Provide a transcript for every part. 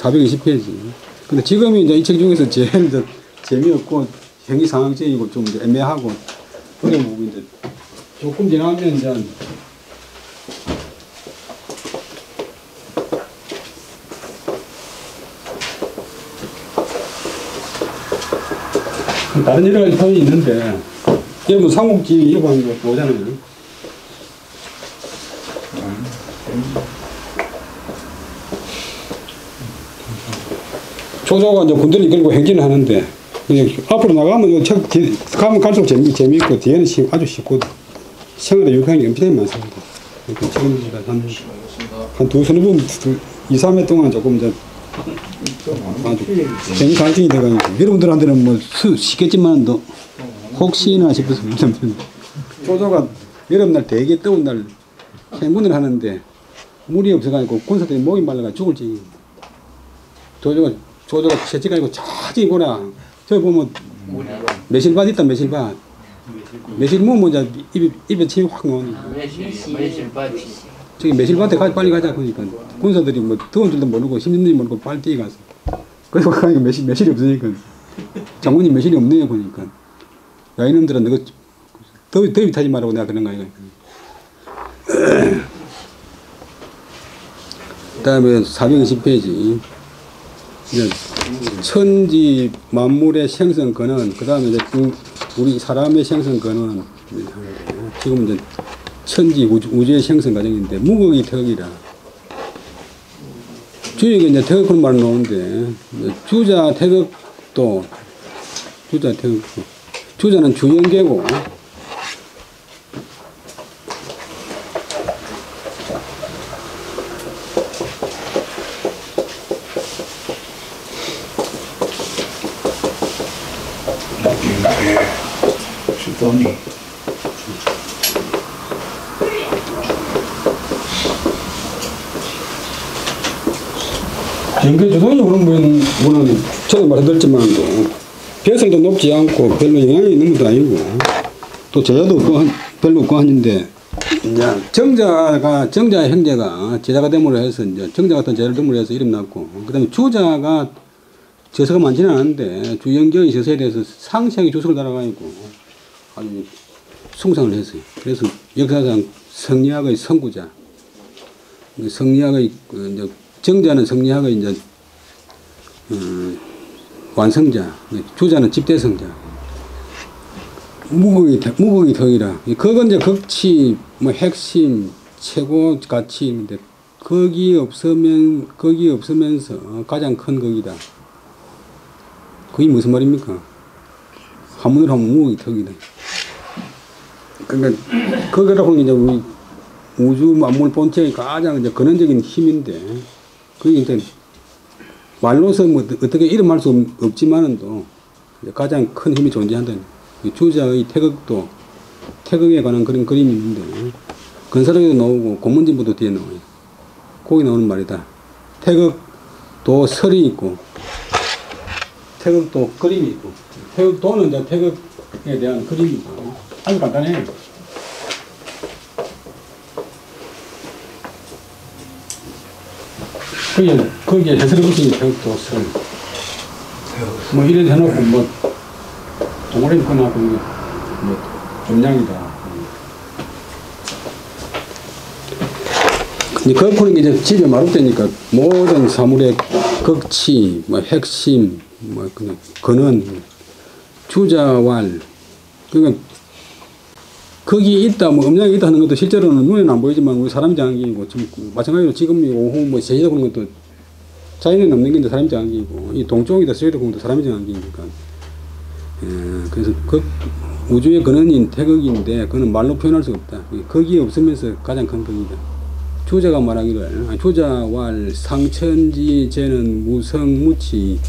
(420페이지) 근데 지금이 이제 이 책 중에서 제일 이제 재미없고 형이상학적이고 좀 이제 애매하고 그런 부분인데 조금 지나면 이제 다른 여러 가지 표현이 있는데 여러분 삼국지 읽어보는 거 보잖아요. 조조가 이제 군대를 이끌고 행진을 하는데 그냥 앞으로 나가면 책 가면 갈수록 재미있고 뒤에는 아주 쉽거든. 생활에 유익한 게 엄청나게 많습니다. 지금 한 두서너 번, 2, 3회 동안 조금 이제 아주 재미 갈등이 돼가지고 여러분들한테는 뭐 쉽겠지만 또 혹시나 싶어서 조조가 여름날 되게 더운 날 행군을 하는데 물이 없어가지고 군사들이 목이 말라가 죽을 지경입니다. 조조가 채찍가지고 차지 보라. 저 보면 매실밭 있다. 매실밭. 매실 모으면 이제 입에 침이 확 나오니. 매실밭이. 저기 매실밭에 빨리 가자 그러니까 군사들이 뭐 더운 줄도 모르고 힘든 줄 모르고 빨리 뛰어가서. 그래서 가니까 매실이 없으니까 장군님 매실이 없네요 그러니까. 야 이놈들은 너가 더위 타지 말라고 내가 그런 거야. 그다음에 420페이지. 천지 만물의 생성권은 그 다음에 이제 우리 사람의 생성권은 지금 이제 천지 우주의 생성 과정인데 무극이 태극이라 주역에 이제 태극 그런 말 나오는데 주자 태극도 주자는 주연계고 연계주동이 그런 분은 저도 말해드렸지만도 벼슬도 높지 않고 별로 영향이 있는 것도 아니고 또 제자도 별로 없고 하는데 이제 정자의 형제가 제자가 됨으로 해서 이제 정자 같은 제자를 됨으로 해서 이름 났고 그다음에 주자가 저서가 많지는 않은데 주영경이 저서에 대해서 상세하게 주석을 달아가지고 아주 숭상을 했어요. 그래서 역사상 성리학의 선구자, 성리학의 이제 정자는 성리학의 이제 완성자, 주자는 집대성자, 무극이 덕이라. 그건 이제 극치, 뭐 핵심, 최고 가치인데 거기 없으면서 가장 큰 극이다. 그게 무슨 말입니까? 한문으로 하면 무극이 덕이다. 그러니까 그거라고 이제 우리 우주 만물 본체의 가장 이제 근원적인 힘인데 그게 이제 말로서 뭐 어떻게 이름할 수 없지만은도 가장 큰 힘이 존재한다. 주자의 태극에 관한 그런 그림이 있는데 건설에도 나오고 고문진부도 뒤에 나와요. 거기 나오는 말이다. 태극도 설이 있고 태극도 그림이 있고 태극도는 이제 태극에 대한 그림이고 아주 간단해요. 거기에 해설해 보시니 태극도 설 뭐 이런 해놓고 뭐 동그라미 꺼놔도 뭐 점량이다. 근데 거꾸로 이제 집에 마룻되니까 모든 사물의 극치, 뭐 핵심, 뭐 그냥 근원, 주자왈, 그러니까 거기 있다, 뭐 음량이 있다 하는 것도 실제로는 눈에는 안 보이지만 우리 사람 장기이고 마찬가지로 지금 오후 뭐 3시다 그런 것도 자연에 없는 게 사람 장기이고 이 동쪽이다 서쪽이다 그런 것도 사람 장기니까. 그래서 그 우주의 근원인 태극인데 그는 말로 표현할 수 없다. 거기에 없으면서 가장 큰 극이다. 주자가 말하기를 주자왈 상천지 쟤는 무성무치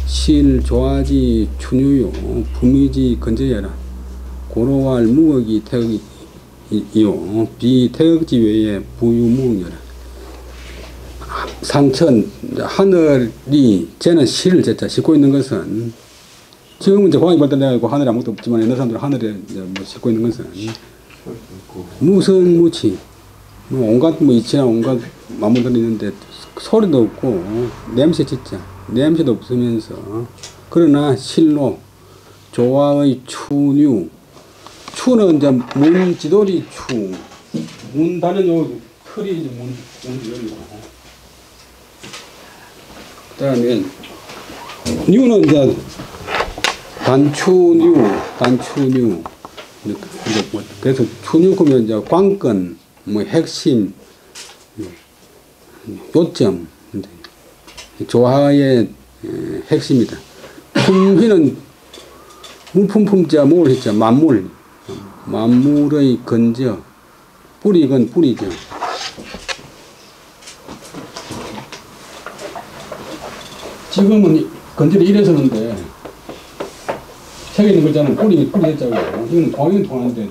실 조아지 춘유요 부미지 건재해라 고로왈 무극이 태극이요 비태극지 외에 부유무극여라. 상천 하늘이 쟤는 실을 제자 싣고 있는 것은 지금은 이제 공학이 발달돼가지고 하늘에 아무것도 없지만 옛날 사람들은 하늘에 이제 뭐 싣고 있는 것은 무슨 무치 뭐 온갖 뭐 이치나 온갖 만물들이 있는데 소리도 없고 냄새 진짜 냄새도 없으면서 그러나 실로 조화의 추뉴 추는 이제 문지돌이 추 문단은 요 틀이 이제 문지돌이고 그다음에 뉴는 이제 단추뉴 그래서 추뉴 그러면 이제 관건 뭐 핵심 요점 조화의 핵심이다. 품휘는 물품품자 뭘 했죠. 만물의 근저 뿌리건 뿌리죠. 지금은 건질이 이래 서는데 책에 있는 글자는 뿌리 했자고요. 이거는 통일은 통하는데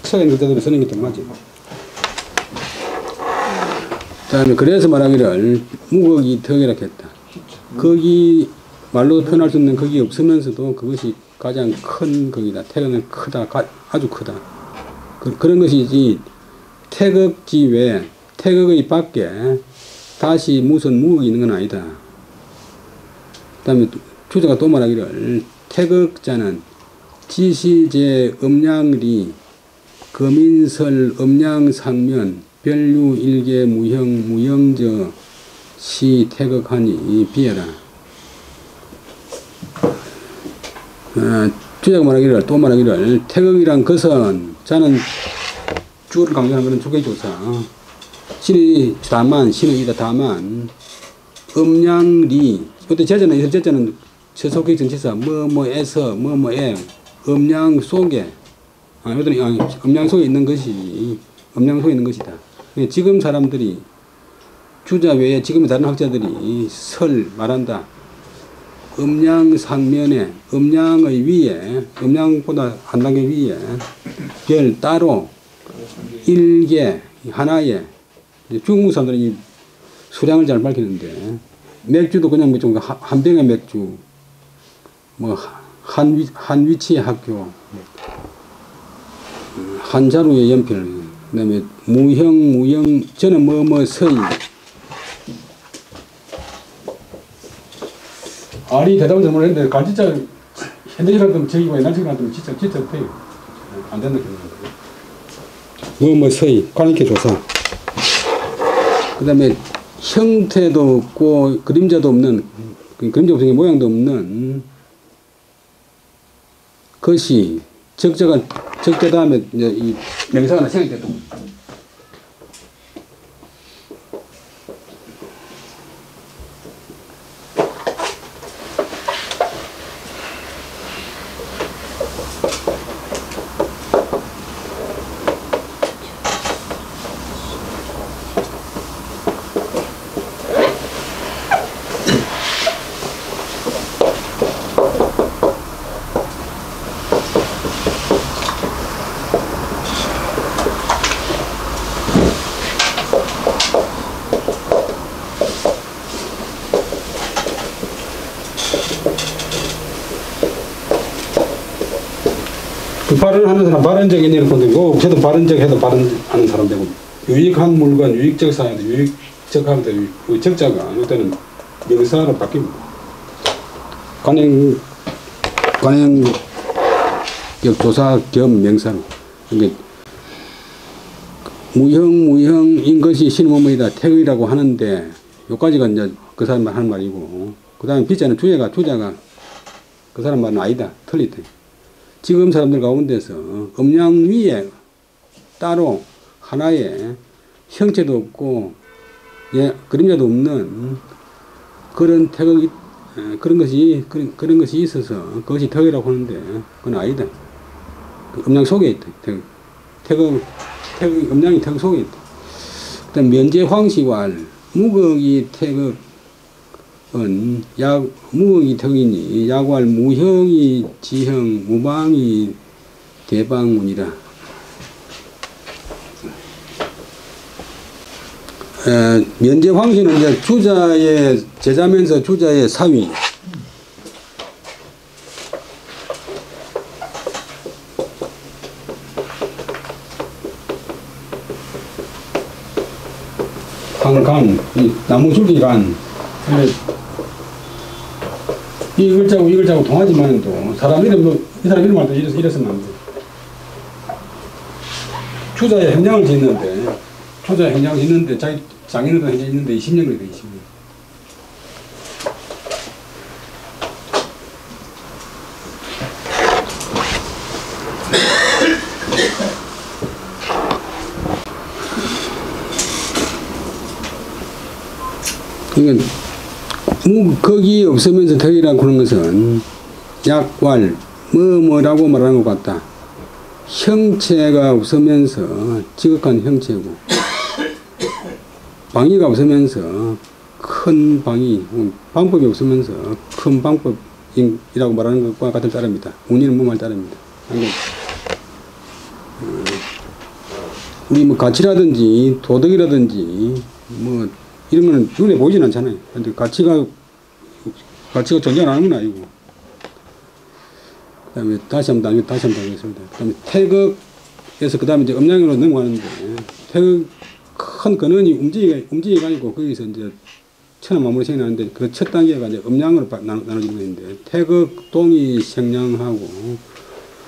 책에 있는 글자들을 쓰는 게 더 맞지. 그다음에 그래서 말하기를 무거기 덕이라 했다. 거기 말로 표현할 수 있는 거기 없으면서도 그것이 가장 큰 거기다. 태극은 크다. 아주 크다. 그런 것이지 태극지 외 태극의 밖에 다시 무슨 무극이 있는 건 아니다. 그 다음에 주자가 또 말하기를 태극자는 지시제 음량리 거민설 음량상면 별류 일개 무형 무형저 시 태극하니 비해라. 주자가 말하기를 또 말하기를 태극이란 것은 자는 주를 강조하는 것은 주계조사 신이 다만 신의이다 다만 음량리 그때 제자는 있을 제자는 최소객 전치사 뭐뭐에서 뭐뭐에 음량 속에 음량 속에 있는 것이 음량 속에 있는 것이다. 지금 사람들이 주자 외에 지금 다른 학자들이 설 말한다. 음량 상면에 음량의 위에 음량보다 한 단계 위에 별 따로 일개 하나에 중국 사람들은 이 수량을 잘 밝히는데 맥주도 그냥 좀 한 병의 맥주 뭐 한 위치의 학교 한 자루의 연필 그다음에 무형 저는 뭐뭐 서이 아니 대답을 잘못했는데 진짜 현대식이라도 저기고 옛날식이라도 진짜 돼요. 안 된다 뭐뭐 서이 관익계 조사 그다음에 형태도 없고 그림자도 없는 그림자 없으니 모양도 없는 것이 적자 다음에 이제 이 명사가 하나 생각이 됐다. 발언하는 사람 발언적인 일을 건드리고 저도 발언적 해도 발언하는 사람 되고 유익한 물건 유익적 사회도 유익적 하도 유익적자가 이때는 명사로 바뀝니다. 관행적 조사 겸 명사로 그러니까 무형인 것이 신모모이다 태의라고 하는데 요까지가 이제 그 사람 하는 말이고 그 다음에 비자는 주자가 그 사람 말은 아니다 틀리다. 지금 사람들 가운데서 음량 위에 따로 하나의 형체도 없고 그림자도 없는 그런 태극이 그런 것이 있어서 그것이 덕이라고 하는데 그건 아니다. 그 음량 속에 있다. 태극 음량이 태극 속에 있다. 그다음 면제황시왈 무극이 태극 무극이 덕이니 약왈 무형이 지형 무방이 대방문이라. 면제황시는 이제 주자의 제자면서 주자의 사위 한 간, 이 나무 줄기 간. 이 글자하고 통하지만 또 사람 이름, 이 사람 이름만 또 이랬으면 안 돼. 추자에 현장을 짓는데, 자기 장인어른 현장 있는데 20년 걸려, 20년. 그러니까 거기 없으면서 덕이라고 하는 것은 약왈 뭐라고 말하는 것 같다. 형체가 없으면서 지극한 형체고 방위가 없으면서 큰 방위, 방법이 없으면서 큰 방법이라고 말하는 것과 같은 따름이다. 운이는 뭐말 따릅니다. 우리 뭐 가치라든지 도덕이라든지 뭐 이런 거는 눈에 보이진 않잖아요. 근데 가치가 존재 안 하는 건 아니고. 그 다음에 다시 한번 하겠습니다. 그 다음에 태극에서 그 다음에 이제 음양으로 넘어가는데, 태극 큰 근원이 움직이가 있고, 거기서 이제 천한 마무리 생겨나는데, 그 첫 단계가 이제 음양으로 나눠지는 건데, 태극 동이 생량하고,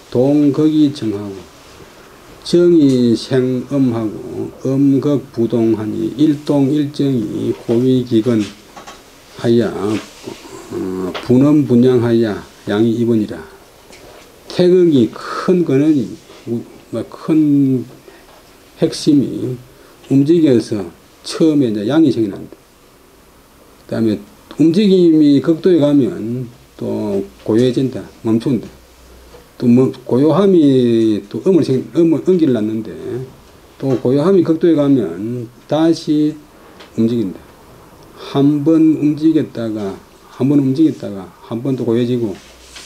동극이 정하고, 정이 생음하고, 음극 부동하니, 일동일정이 호위기근 하야, 분âm 분양하야, 양이 이번이라. 태극이 큰 근원이, 큰 핵심이 움직여서 처음에 이제 양이 생겨난다. 그 다음에 움직임이 극도에 가면 또 고요해진다. 멈춘다. 또 뭐 고요함이 또 음기를 낳는데 또 고요함이 극도에 가면 다시 움직인다. 한 번 움직였다가 한 번 또 고요해지고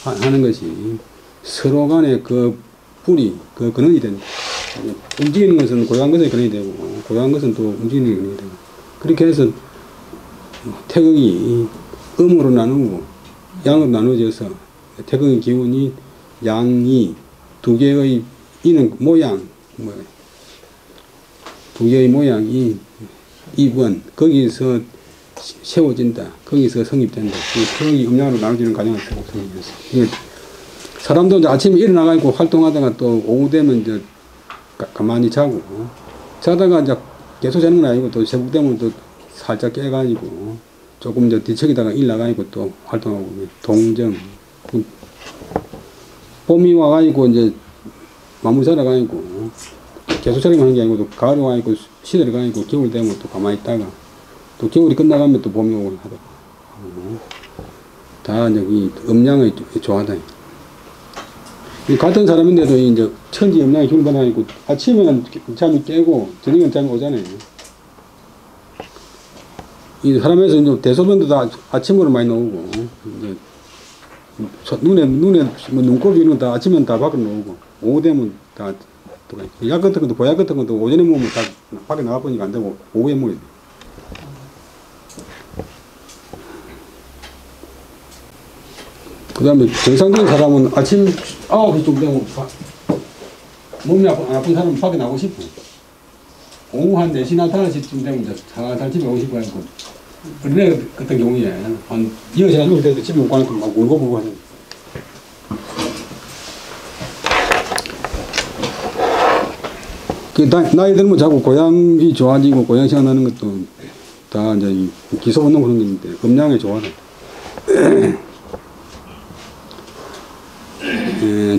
하는 것이 서로 간에 그 불이 그 근원이 된다. 움직이는 것은 고요한 것의 근원이 되고 고요한 것은 또 움직이는 근원이 되고 그렇게 해서 태극이 음으로 나누고 양으로 나누어져서 태극의 기운이 양이 두 개의 이는 모양 두 개의 모양이 입원 거기서 세워진다. 거기서 성립된다. 태극이 음양으로 나눠지는 과정을 성립했어. 사람도 이제 아침에 일어나가지고 활동하다가 또 오후 되면 이제 가만히 자다가 이제 계속 자는 건 아니고 또 새벽 되면 또 살짝 깨가지고 조금 이제 뒤척이다가 일나가지고 또 활동하고 동정. 봄이 와가지고 이제 마무리 자라가지고 계속 자기만 하는 게 아니고 또 가을이 와가지고 시들이 가지고 겨울 되면 또 가만히 있다가 또 겨울이 끝나가면 또 봄이 오고 하다. 다 이제 이 음양의 조화다. 같은 사람인데도 이제 천지 음양이 흉반하고 아침에는 잠이 깨고 저녁에는 잠이 오잖아요. 이 사람에서 이제 대소변도 다 아침으로 많이 나오고 이제 눈에 뭐 눈곱이 이런 거 다 아침에는 다 밖으로 나오고 오후 되면 다 약 같은 것도 보약 같은 것도 오전에 먹으면 다 밖에 나가 보니까 안 되고 오후에 먹어야 돼. 그 다음에 정상적인 사람은 아침 9시쯤 되면 몸이 아픈 사람은 밖에 나오고 싶어. 오후 한 4시나 5시쯤 되면 이제 살살 집에 오고 싶어 하니까 어린애 같은 경우에 한 6시 정도 돼서 집에 못 가니까 막 울고 하는. 그 나이 들면 자꾸 고향이 좋아지고 고향 생각나는 것도 다 이제 기소 본능 그런 게 있는데 음양에 좋아서.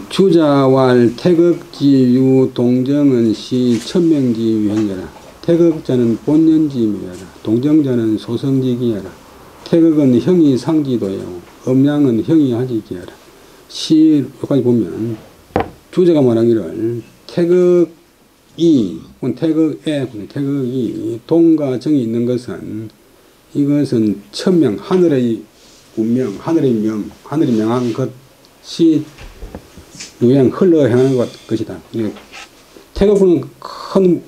주자왈 태극지유 동정은 시 천명지유행여라. 태극자는 본연지미여라. 동정자는 소성지기여라. 태극은 형이 상지도여고 음양은 형이 하지기여라. 시 여기까지 보면 주자가 말하기를 태극이 동과 정이 있는 것은 이것은 천명 하늘의 운명 하늘이 명한 것이 유행 흘러 향하는 것이다. 태극은 큰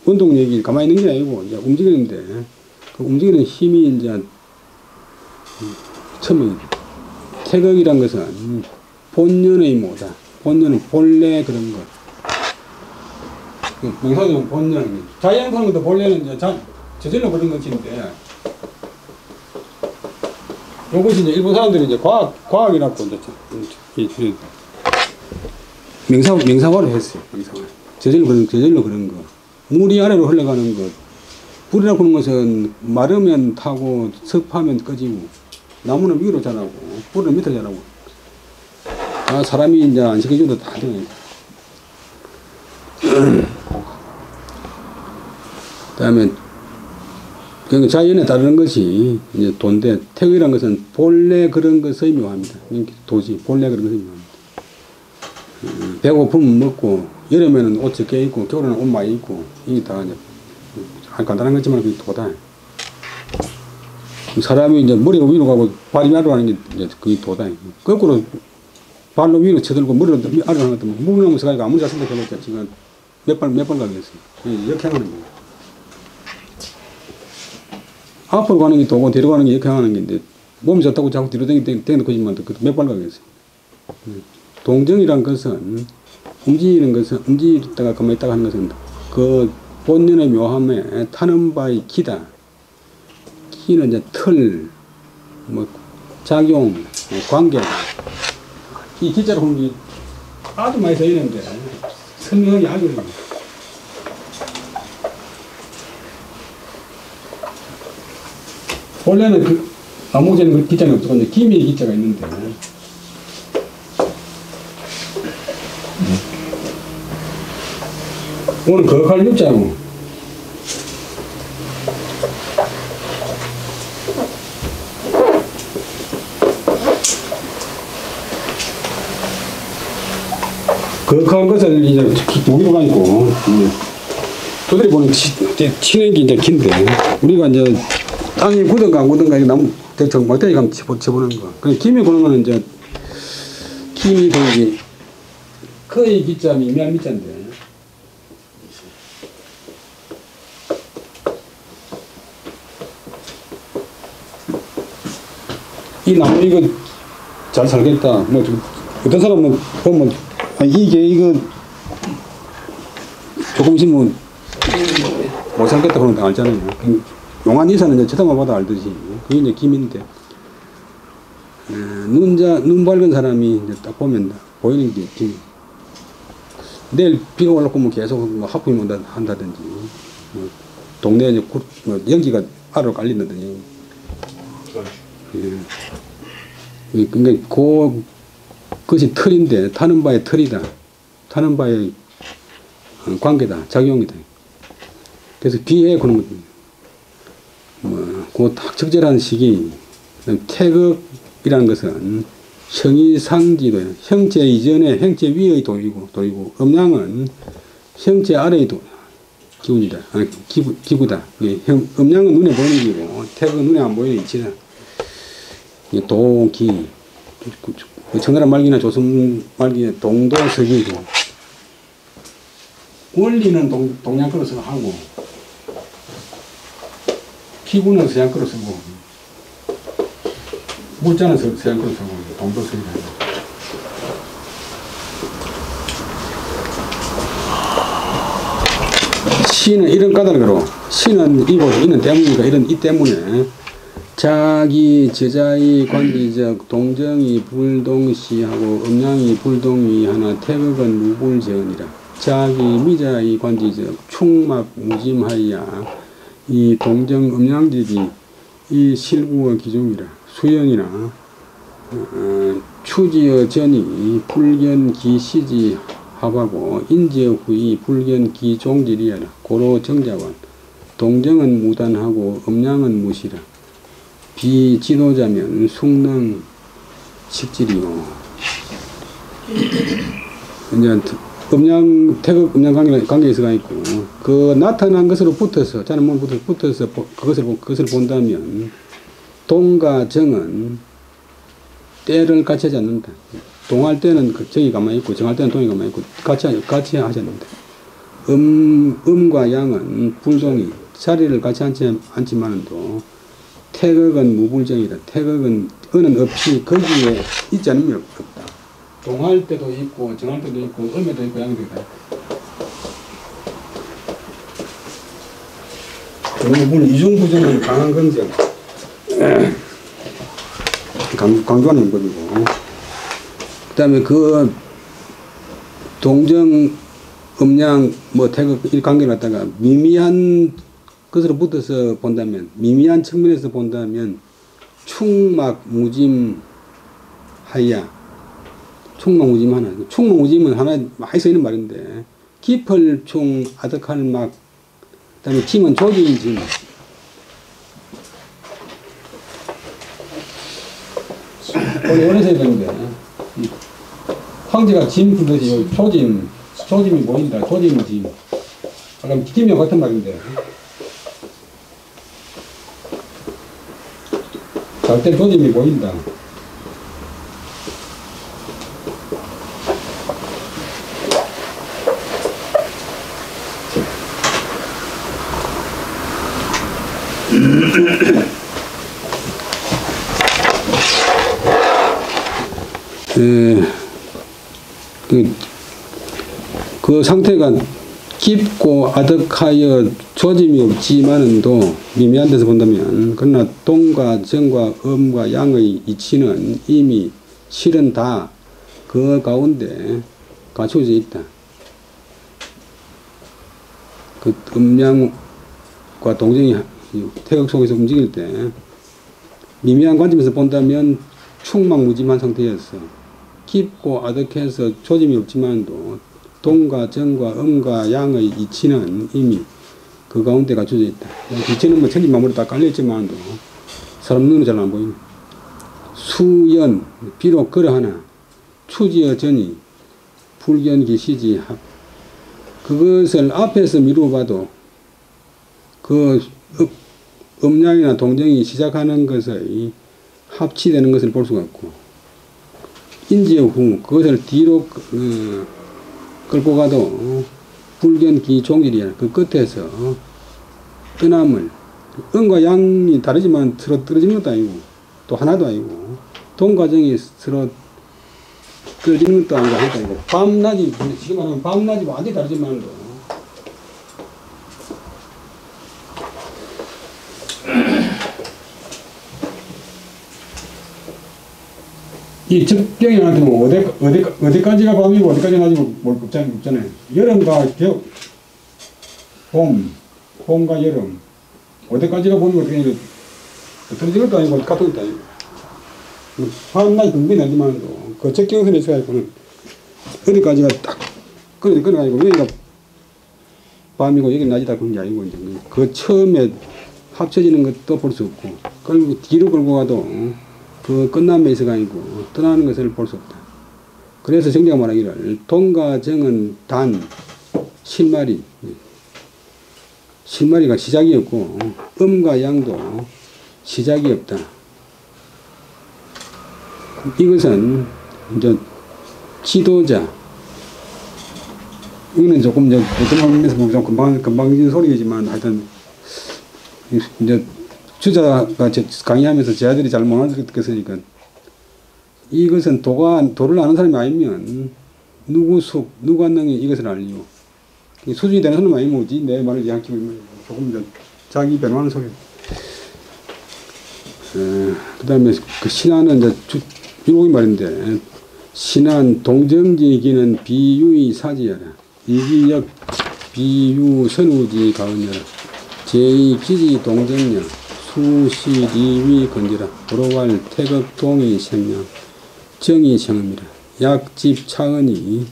원동력이 가만히 있는 게 아니고 이제 움직이는데 그 움직이는 힘이 이제 천명이다. 태극이란 것은 본연의 뭐다. 본연은 본래 그런 것. 명사도 본연. 자연스러운 것도 본래는 이제 저절로 그런 것인데, 요것이 이제 일본 사람들이 이제 과학이라고 이제 명사화를 했어요. 명사화. 저절로 그런 거. 물이 아래로 흘러가는 것. 불이라고 하는 것은 마르면 타고 습하면 꺼지고, 나무는 위로 자라고, 불은 밑으로 자라고. 아, 사람이 이제 안 시켜줘도 다 되네. 다음에, 그 자연에 따르는 것이 이제 도인데, 태극이라는 것은 본래 그런 것의 묘합니다. 도지, 본래 그런 것의 묘합니다. 배고프면 먹고, 여름에는 옷 적게 입고, 겨울에는 옷 많이 입고, 이게 다 이제, 간단한 거지만 그게 도다. 사람이 이제 머리가 위로 가고, 발이 아래로 가는 게 이제 그게 도다. 거꾸로 발로 위로 쳐들고, 머리로 아래로 가는 것도 무게하면서 가니까 아무리 잘 생각해봤자 지금 몇 번 가겠어요. 이렇게 하는 거예요. 앞으로 가는 게 도고, 뒤로 가는 게 이렇게 하는 게 있는데, 몸이 좋다고 자꾸 뒤로 땡기는 거지만, 몇 번 가겠어요. 동정이란 것은, 움직이다가 가만히 있다가 하는 것은, 그 본연의 묘함에 타는 바의 기다. 기는 이제 틀, 작용, 관계. 이 기자로 보는 게 아주 많이 써 있는데, 설명하기 아주 어려워요. 원래는 아무제는 그 기자는 없었고, 이제 기미의 기자가 있는데, 오늘 거역할 육자로, 거역한 것을 이제 무기로 가지고, 두드려 보는 치는 게 이제 긴데, 우리가 이제 땅이 굳은가 안 굳은가, 나무, 대충 막대기 가면 쳐보는 거. 그 김이 보는 거는 이제, 김이 보는 게, 거의 기자, 미미한 미자인데, 이 나무 이거 잘 살겠다. 어떤 사람은 보면, 이거 조금 있으면 못 살겠다 그러는 거 알잖아요. 용한 이사는 이제 쳐다만 봐도 알듯이. 그게 이제 김인데, 눈 밝은 사람이 이제 딱 보면 보이는 게 김. 내일 비가 올라오면 계속 하품이 한다든지, 동네에 이제 연기가 아래로 깔린다든지. 예. 그러니까 그것이 틀인데, 타는 바의 틀이다. 타는 바의 관계다. 작용이다. 그래서 비해 그런 것. 그 딱 적절한 시기. 태극이라는 것은 형이상지도예요. 형체 이전에 형체 위의 도이고, 음양은 형체 아래의 기운이다. 기구다. 음양은 눈에 보이는 기고, 태극은 눈에 안 보이는 이치다. 동기, 청나라 말기나 조선 말기에 동도서기고, 원리는 동양거로 쓰고 하고, 기구는 서양거로 쓰고, 물자는 서양거로 쓰고, 동도서기고. 시는 이런 까닭으로, 시는 이고, 이는 때문이니까, 이 때문에, 자기 제자의 관지적 동정이 불동시하고 음양이 불동이 하나 태극은 무불제언이라. 자기 미자의 관지적 충막 무짐하여 이 동정 음양직이 이 실구의 기종이라. 수연이나 추지의 전이 불견 기시지 합하고 인지의 후이 불견 기종질이라. 고로 정자관 동정은 무단하고 음양은 무시라. 비지도자면 숙능 식질이요. 이제 태극 음양 관계에 있어가 있고, 그 나타난 것으로 붙어서, 자는 몸 붙어서 그것을 본다면, 동과 정은 때를 같이 하지 않는다. 동할 때는 정이 가만히 있고, 정할 때는 동이 가만히 있고, 같이 하지 않는다. 음과 양은 불동이, 자리를 같이 앉지만도, 태극은 무불정이다. 태극은 은은 없이 거기에 있지 않으면 없다. 동할 때도 있고, 정할 때도 있고, 음에도 있고, 양에도 있다. 물론 이중부정은 강한 긍정 강조하는 법이고, 그 다음에 그 동정, 음양, 뭐 태극 이 관계를 갖다가 미미한 것으로 붙어서 본다면, 미미한 측면에서 본다면 충막무짐 하야, 충막무짐 하나, 충막무짐은 하나 많이 쓰이는 말인데, 기펄충 아득할 막, 그 다음에 짐은 조기인 짐. 원래 써야 되는데, 황제가 짐 풀듯이 조짐이 보인다. 조짐이 짐. 그럼 짐이 같은 말인데, 잘 때 조짐이 보인다. 그 상태가 깊고 아득하여 조짐이 없지만은도 미미한 데서 본다면, 그러나 동과 정과 음과 양의 이치는 이미 실은 다 그 가운데 갖춰져 있다. 그 음양과 동정이 태극 속에서 움직일 때 미미한 관점에서 본다면 충망무짐한 상태였어. 깊고 아득해서 조짐이 없지만도 동과 정과 음과 양의 이치는 이미 그 가운데 갖춰져 있다. 이치는 뭐 천지만물에 다 깔려있지만도 사람 눈으로 잘 안 보이네. 수연, 비록 그러하나 추지어 전이 불견기 시지 합, 그것을 앞에서 미루어봐도 그 음양이나 동정이 시작하는 것의 합치되는 것을 볼 수가 없고, 인지의 후 그것을 뒤로 끌고 가도 불견기 종질이야. 그 끝에서 떠남을, 음과 양이 다르지만 서로 떨어지는 것도 아니고 또 하나도 아니고, 동과정이 서로 떨어지는 것도 아니고 하나도 아니고, 밤낮이 지금 말하면 밤낮이 완전히 다르지만도 이 적병이 나한테 뭐 어디까지가 밤이고 어디까지가 낮이고 뭘 없잖아요. 여름과 겨울, 봄과 여름, 어디까지가 봄이고 어디까지가 떨어진 것도 아니고 같은 것도 아니고, 밤낮이 분명히 나지만도 그 적경선에 있어가지고는 어디까지가 딱 그런 아니고, 여기가 밤이고 여기는 낮이다 그런 게 아니고, 이제 그 처음에 합쳐지는 것도 볼 수 없고, 그리고 뒤로 끌고 가도 그 끝남에 있어가 아니고 떠나는 것을 볼 수 없다. 그래서 정자가 말하기를 동과 정은 단 실마리가 시작이 없고 음과 양도 시작이 없다. 이것은 이제 지도자, 이거는 조금 이제 어떤 방면에서 보면 금방진 소리이지만, 하여튼 이제 주자가 강의하면서 제 아들이 잘 못 알아듣겠으니까, 이것은 도를 아는 사람이 아니면 누구 능히 이것을 알리요. 수준이 되는 사람이 아니면 뭐지? 내 말을 이야기하면 조금 더 자기 변호하는 소리. 그 다음에 그 신안은 이제 유록이 말인데, 신안 동정지기는 비유의 사지여라. 이기역 비유 선우지 가은여라. 제2 기지 동정녀 수시 리위 건지라. 도로왈 태극 동이 생명 정이 생음이라. 약집 차은이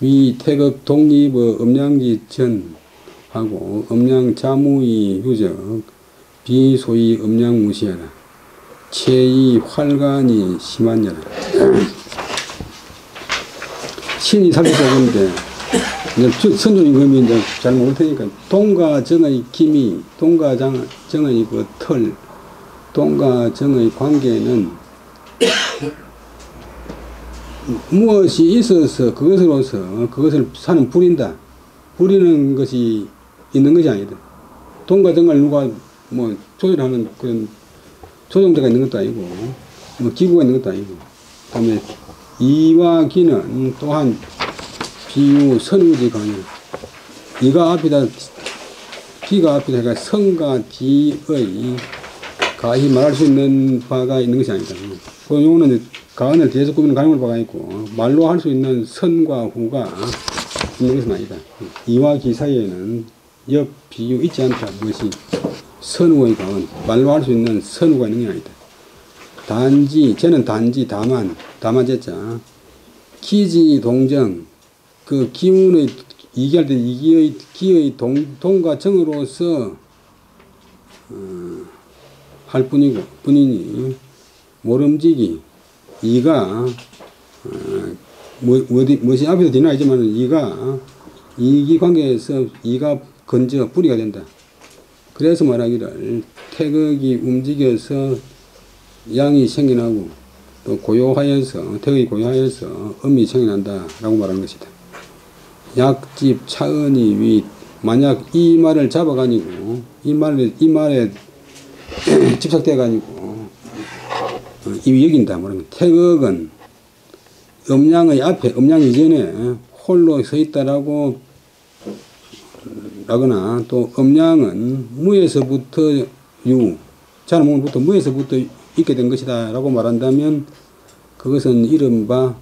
위 태극 독립의 음양지 전하고 음양 자무의 유적 비소위 음양 무시하라. 체이 활간이 심하냐라. 신이 살펴보는데 선조임금이 이제 잘 모를 테니까, 동과 정의 기미, 동과 정의 그 틀, 동과 정의 관계는 무엇이 있어서 그것으로서 그것을 사는 부린다. 부리는 것이 있는 것이 아니다. 동과 정을 누가 뭐 조절하는 그런 조정자가 있는 것도 아니고, 뭐 기구가 있는 것도 아니고, 그 다음에 이와 기는 또한 비유 선우지 가냐. 이가 앞이다 기가 앞에 해가 성과 지의 가히 말할 수 있는 바가 있는 것이 아니다. 그 요거는 가언을 뒤에서 꾸미는 가능한 바가 있고 말로 할 수 있는 선과 후가 있는 것은 아니다. 이와 기 사이에는 역 비유 있지 않다. 그것이 선후의 가언, 말로 할 수 있는 선후가 있는 게 아니다. 단지 쟤는 단지 다만 제자 기지 동정 그 기운의 이기할 때 기의 동과 정으로서 할 뿐이니 모름지기 이가 무엇이 앞에서 뒤나있지만 이가 이기 관계에서 이가 건져 뿌리가 된다. 그래서 말하기를 태극이 움직여서 양이 생겨나고 또 고요하여서 태극이 고요하여서 음이 생겨난다 라고 말하는 것이다. 약집 차은이 위 만약 이 말을 잡아가지고 이 말에 집착돼가지고 이 여긴다 말하면 태극은 음양의 앞에 음양 이전에 홀로 서 있다라고 라거나 또 음양은 무에서부터 자는 몸부터 무에서부터 있게 된 것이다 라고 말한다면 그것은 이른바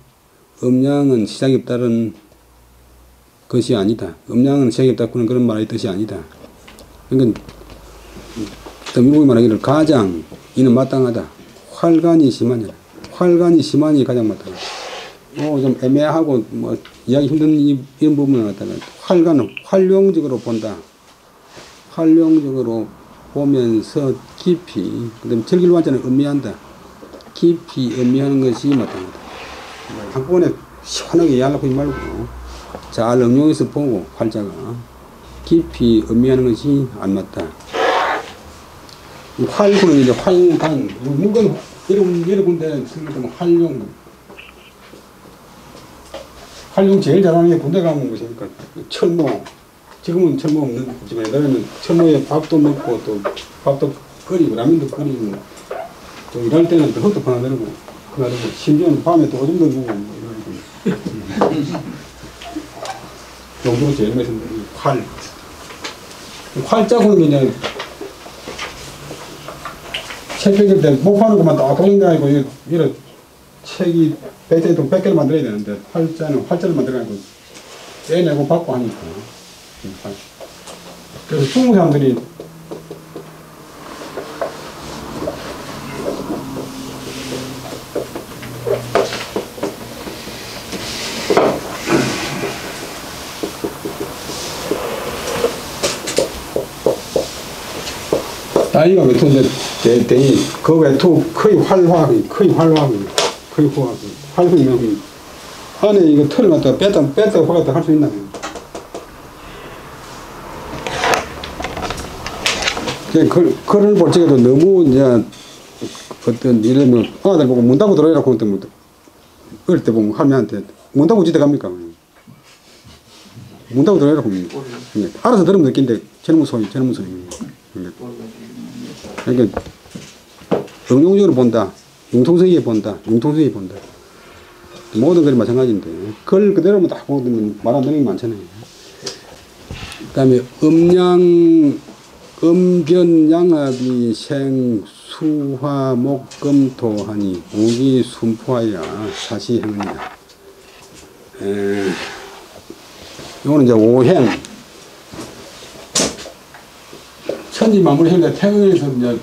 음양은 시작이 없다는 것이 아니다. 음양은 시작이 없다는 그런 말의 뜻이 아니다. 그러니까 미국이 말하기를 가장 이는 마땅하다. 활간이 심하냐. 활간이 심하니 가장 마땅하다. 좀 애매하고 뭐 이해하기 힘든 이런 부분을 갖다가 활간은 활용적으로 본다. 활용적으로 보면서 깊이 그다음에 절길완전을 음미한다. 깊이 음미하는 것이 마땅하다. 한꺼번에 시원하게 이해하려고 하지 말고 잘 응용해서 보고 활자가 깊이 음미하는 것이 안 맞다. 활구는 이제 활간 물건 여러 군데 생각하면 활용 제일 잘하는 게 군대 가면 것이니까 철모 지금은 철모 없지만 옛날에는 철모에 밥도 먹고 또 밥도 끓이고 라면도 끓이고 또 일할 때는 또 헛도 파나들고 심지어는 밤에 또 오줌도 누고 용도로 제일 맛있는 활자고는 그냥 책 읽을 때 못 파는 것만 딱 돌린다고 이런 책이 100개를 만들어야 되는데 활자를 만들어가지고 떼내고 받고 하니까 그래서 중국 사람들이 나이가 외투인데 대니 그 외투 거의 활화기 활흥이 안에 이거 털을 갖다가 뺐다 화갔다 할 수 있나? 그걸 볼 적에도 너무 이제 어떤 예를 들면 아들 보고 문 닫고 들어오라고 하는데 뭐 어릴 때 보면 할머니한테 문 닫고 집에 갑니까? 문 닫고 들어오라고 합니다. 알아서 들으면 느낀데 저놈의 소리. 그러니까 응용적으로 본다. 융통성이 본다. 모든 것이 마찬가지인데 그걸 그대로만 딱 보면 말 안 되는 게 많잖아요. 그 다음에 음변양합이 생수화목금토하니 우기순포하여 사시행이다. 이거는 이제 오행 천지만물행인데 태극에서 이제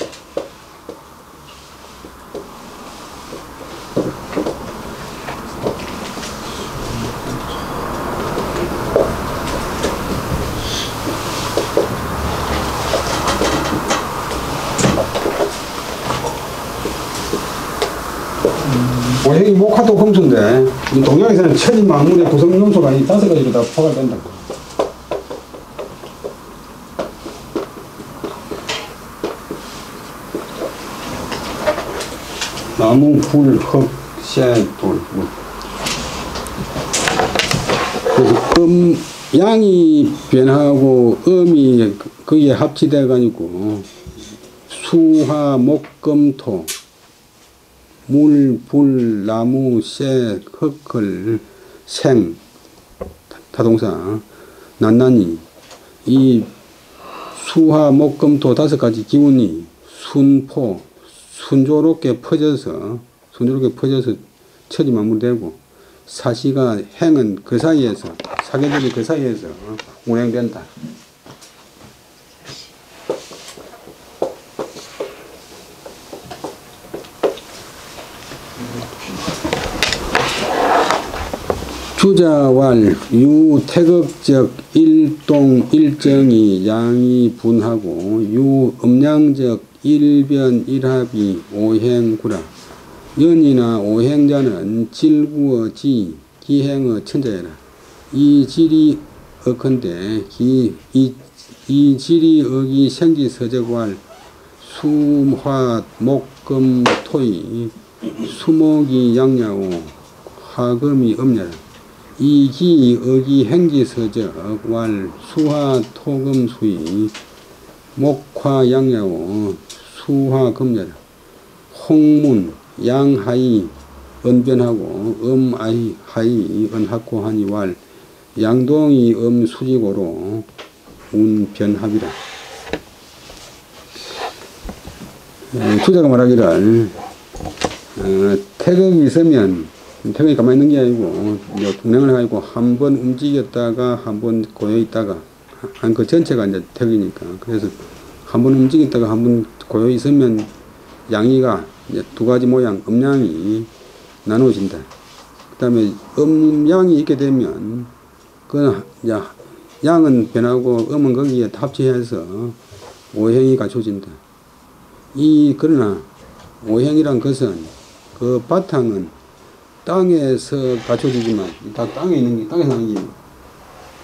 오행이 목화토 금수인데 이 동양에서는 천지만물의 구성 요소가 이 5가지로 다 포괄된다. 나무, 불, 흙, 새, 돌. 그래서 양이 변하고 음이 거기에 합치돼 가지고 수화, 목, 금, 토 물, 불, 나무, 새, 흙을, 생, 타동사, 낱낱이 이 수화 목금토 5가지 기운이 순조롭게 퍼져서 천지 만물되고, 사시가 행은 그 사이에서, 사계절이 그 사이에서 운행된다. 주자왈 유태극적 일동 일정이 양이 분하고 유음양적 일변 일합이 오행구라. 연이나 오행자는 질구어 지 기행어 천자여라. 이 질이 어컨대 이 질이 어기 생지서적왈 수화 목금 토이 수목이 양야오 화금이 음야라. 이기 어기 행지서적 왈 수화 토금 수이 목화 양야오 수화 금야라. 홍문 양하이 언변하고 하이 언합고 하니 왈 양동이 수지고로 운변합이라. 주자가 말하기를 태극이 있으면 태극이 가만히 있는 게 아니고 운행을 해가지고 한 번 움직였다가 한 번 고여있다가 그 전체가 이제 태극이니까, 그래서 한 번 움직였다가 한 번 고여있으면 양이가 이제 2가지 모양 음양이 나누어진다. 그 다음에 음양이 있게 되면 그 양은 변하고 음은 거기에 합치해서 오행이 갖춰진다. 그러나 오행이란 것은 그 바탕은 땅에서 갖춰지지만, 다 땅에 있는 게, 땅에서 나는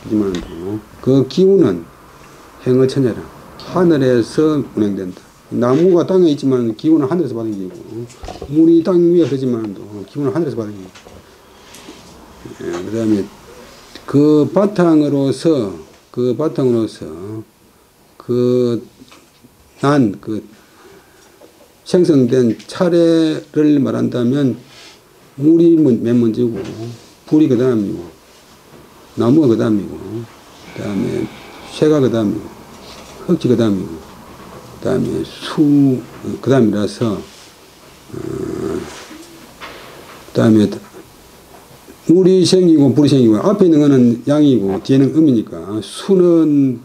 게지만, 그 기운은 행어천자라. 하늘에서 운행된다. 나무가 땅에 있지만 기운은 하늘에서 받은 게고, 물이 땅 위에 흐르지만 기운은 하늘에서 받은 게고. 그 다음에 그 바탕으로서 생성된 차례를 말한다면 물이 맨 먼저고, 불이 그 다음이고, 나무가 그 다음이고, 그 다음에 쇠가 그 다음이고, 흙지 그 다음이고, 그 다음에 그 다음이라서, 그 다음에 물이 생기고 불이 생기고, 앞에 있는 거는 양이고 뒤에는 음이니까 수는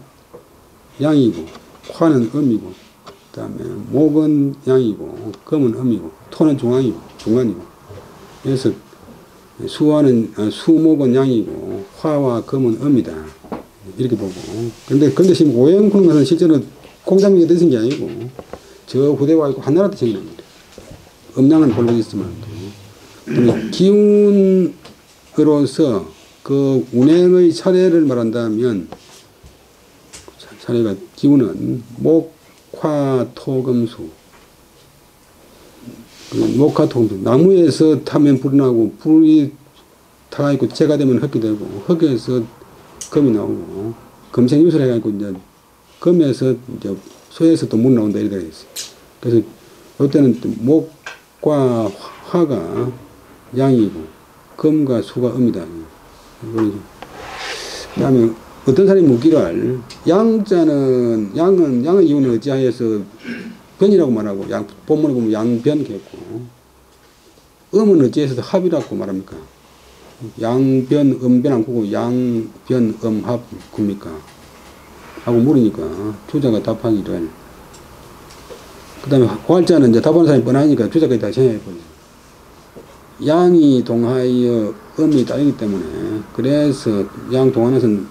양이고 화는 음이고, 그 다음에 목은 양이고 금은 음이고 토는 중간이고, 그래서 수목은 양이고 화와 금은 음이다, 이렇게 보고. 근데 지금 오행 푸는 것은 실제로 공장명에 뜻인 게 아니고 저 후대와 있고 한나라 때 생긴 겁니다. 음양은 본래 있지만 기운으로서 그 운행의 차례를 말한다면, 차례가 기운은 목화토금수, 목화토금수, 나무에서 타면 불이 나고, 불이 타가 있고 재가 되면 흙이 되고, 흙에서 금이 나오고, 금생유술 해가지고 이제 금에서 이제 소에서 또 물 나온다 이렇게 있어요. 그래서 이때는 목과 화가 양이고 금과 수가 음이다. 그 다음에 어떤 사람이 묻기를 양자는 양의 이유는 어찌하여서 변이라고 말하고, 본문에 보면 양변겠고, 음은 어찌해서 합이라고 말합니까? 양변 음변 안 구고 양변 음합 굽니까? 하고 물으니까 주자가 답하기를, 그 다음에 활자는 이제 답하는 사람이 뻔하니까 주자까지 다 정해버리죠. 양이 동하여 음이 따르기 때문에, 그래서 양 동안에서는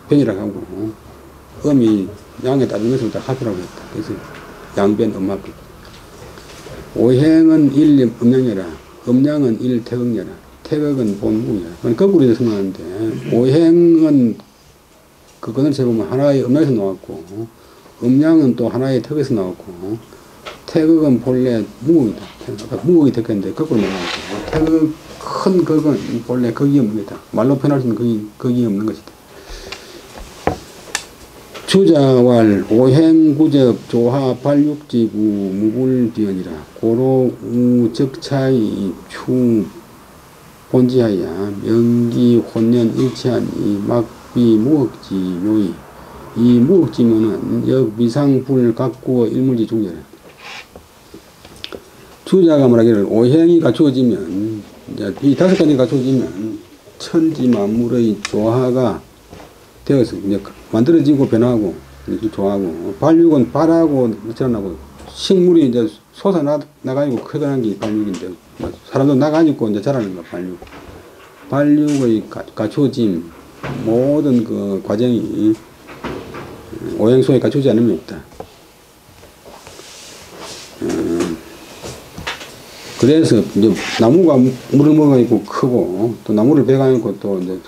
변이라고 하고, 음이 양에 따르는 것을 다 합이라고 했다. 그래서 양변 음합. 오행은 일 음양여라. 음양은 일 태극여라. 태극은 본무여라. 거꾸로 해서 말하는데, 오행은 그거는 제보면 하나의 음양에서 나왔고, 음양은 또 하나의 태극에서 나왔고, 태극은 본래 무극이다. 무극이 됐겠는데 거꾸로 말하고, 태극 큰 극은 본래 극이 없는 것이다. 말로 표현할 수 있는 극이 없는 것이다. 주자왈 오행구적 조하 발육지구 무불비언이라. 고로 우적차이 추 본지하야 명기 혼년 일치하니 막비 무억지 요이 이 무극지문은 역 미상불 각구 일물지 중절에 주자가 말하기를 오행이 갖추어지면 이 5가지 갖추어지면 천지 만물의 조화가 되어서 이제 만들어지고 변하고 조화하고 발육은 발하고 일어나고 식물이 이제 솟아나가지고 커다란 게 발육인데 사람도 나가지고 이제 자라는 거 발육. 발육의 갖추어짐 모든 그 과정이 오행 속에 갖추지 않으면 없다. 그래서 이제 나무가 물을 먹어있고 크고 또 나무를 베가지고 또 이제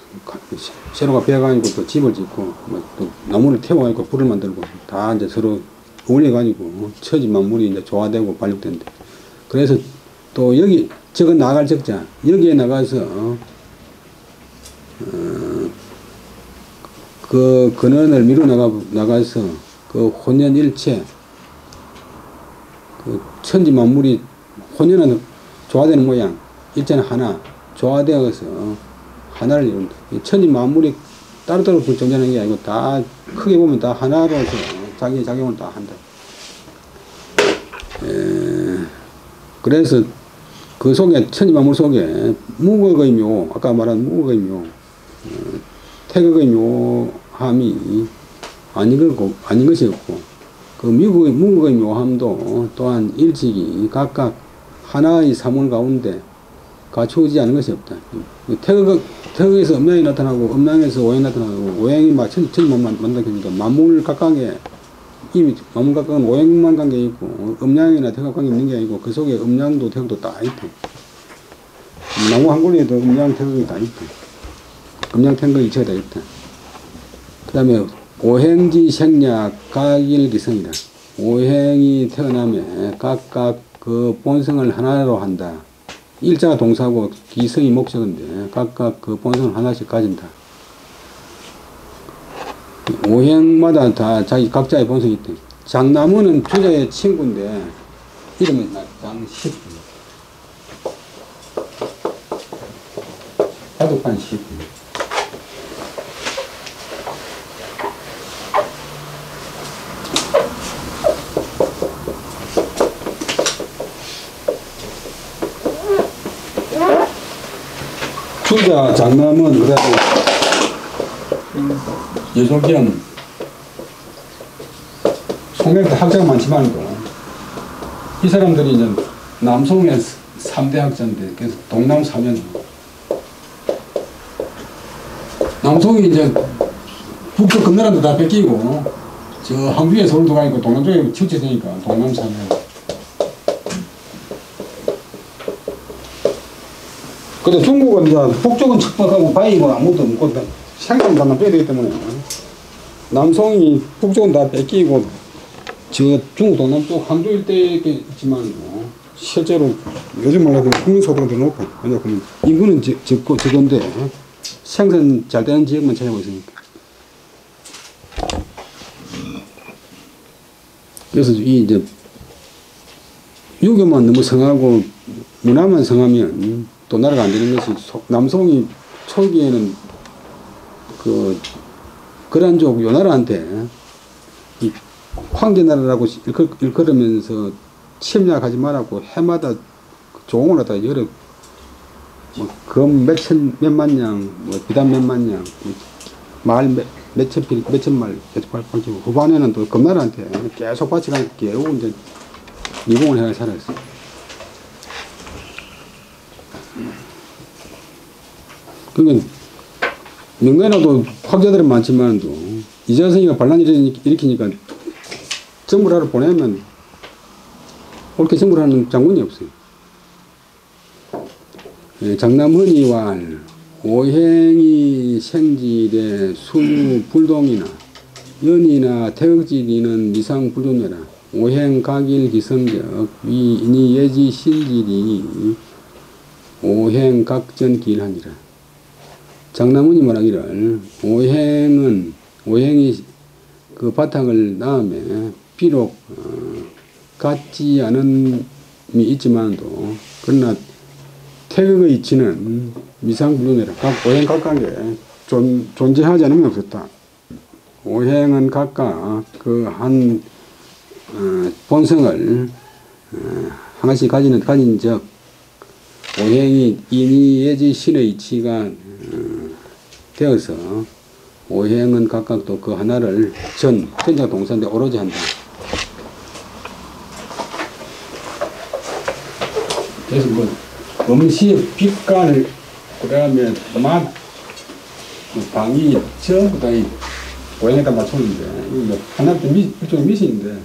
새로가 베가지고 또 집을 짓고 또 나무를 태워가지고 불을 만들고 다 이제 서로 어울려가지고 처지 만물이 이제 조화되고 발육된다. 그래서 또 여기 저건 나갈 적자 여기에 나가서 그 근원을 밀어 나가서 그 혼연일체 그 천지 만물이 혼연은 조화되는 모양 일체는 하나 조화되어서 하나를 이룬다. 천지 만물이 따로따로 정전하는 게 아니고 다 크게 보면 다 하나로서 자기 작용을 다 한다. 그래서 그 속에 천지 만물 속에 무극의 묘 아까 말한 무극의 묘 태극의 묘함이 아닌 것이 없고 그 무극의 묘함도 또한 일찍이 각각 하나의 사물 가운데 갖추어지지 않은 것이 없다. 태극에서 음양이 나타나고 음양에서 오행이 나타나고 오행이 막 천지 만들어지니까 만물 각각에 이미 만물 각각은 오행만 관계 있고 음양이나 태극 관계 있는 게 아니고 그 속에 음양도 태극도 다 있대. 나무 한 그루에도 음양 태극이 다 있대. 음양 태극이 이체가 다 있다. 그 다음에 오행지 생략 각일기성이다. 오행이 태어나면 각각 그 본성을 하나로 한다. 일자가 동사고 기성이 목적인데 각각 그 본성을 하나씩 가진다. 오행마다 다 자기 각자의 본성이 있대. 장나무는 주자의 친구인데 이름은 장십. 바둑판 10. 주자 장남은 그다음에 여조경 송명도 학자가 많지만도 이 사람들이 이제 남송의 3대 학자인데 그래서 동남 사면 남송이 이제 북쪽 금나라도 다 뺏기고 저 항주에 서울도 가있고 동남쪽에 치우쳐지니까 동남 사면 근데 중국은 이제 북쪽은 척박하고 바위고 아무것도 없고 생산만 빼야 되기 때문에 남송이 북쪽은 다 뺏기고 저 중국 동남쪽 항주 일대에 있지만 실제로 요즘 말로 국민소득은 더 높아. 왜냐하면 인구는 적은데 생산 잘 되는 지역만 찾아오고 있으니까. 그래서 이제 유교만 너무 성하고 문화만 성하면 또 나라가 안 되는 것이 남송이 초기에는 그 거란족 요나라한테 이 황제나라라고 일컬으면서 침략하지 말라고 해마다 조공을 하다가 여러 금 몇만 냥, 비단 몇만 냥, 말 몇천 말 계속 발표하고 후반에는 또 금나라한테 계속 바치가 겨우 이제 미공을 해가 살았어. 그러니까 명나라도 학자들은 많지만도 이자성이가 반란을 일으키니까 정부라를 보내면 옳게 정부라는 장군이 없어요. 장남헌이왈 오행이 생질의 수유 불동이나 연이나 태극지리는 미상불존여라. 오행 각일 기성적 위인이 예지 신질이 오행 각전 기일하니라. 장남헌이 말하기를 오행이 그 바탕을 낳음에 비록 같지 않음이 있지만도 그러나 태극의 이치는 미상불존이라. 각 오행 각각에 존재하지 않으면 없었다. 오행은 각각 그 한 본성을 하나씩 가진 적 오행이 인이예지 신의 이치가 되어서 오행은 각각 또 그 하나를 전자 동사인데 오로지 한다. 그래서 뭐 음식, 빛깔, 그다음에 맛, 방위 전부 다 이 오행에다 맞추는데 이거 하나 일종의 미신인데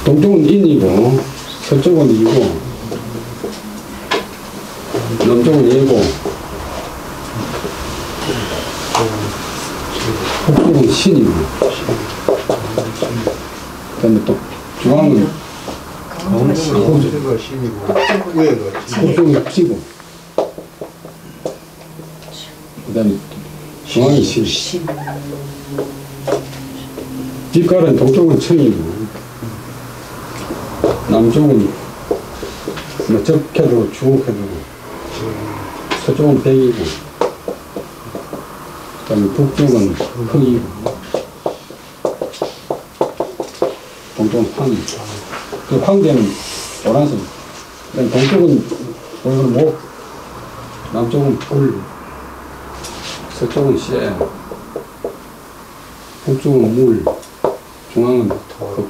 동쪽은 인이고 서쪽은 이고 남쪽은 예고 북쪽은 신이고 그다음에 또 중앙은 가운데가 신이고 위에가 북쪽은 지고 그다음에 중앙이 신 빛깔은 동쪽은 청이고 남쪽은 뭐 적해도 주옥해도 서쪽은 백이고 그다음에 북쪽은 흑이고 동쪽은 황이고 그 황제는 노란색 그다음에 동쪽은 목 남쪽은 불 서쪽은 쇠 북쪽은 물 중앙은 흙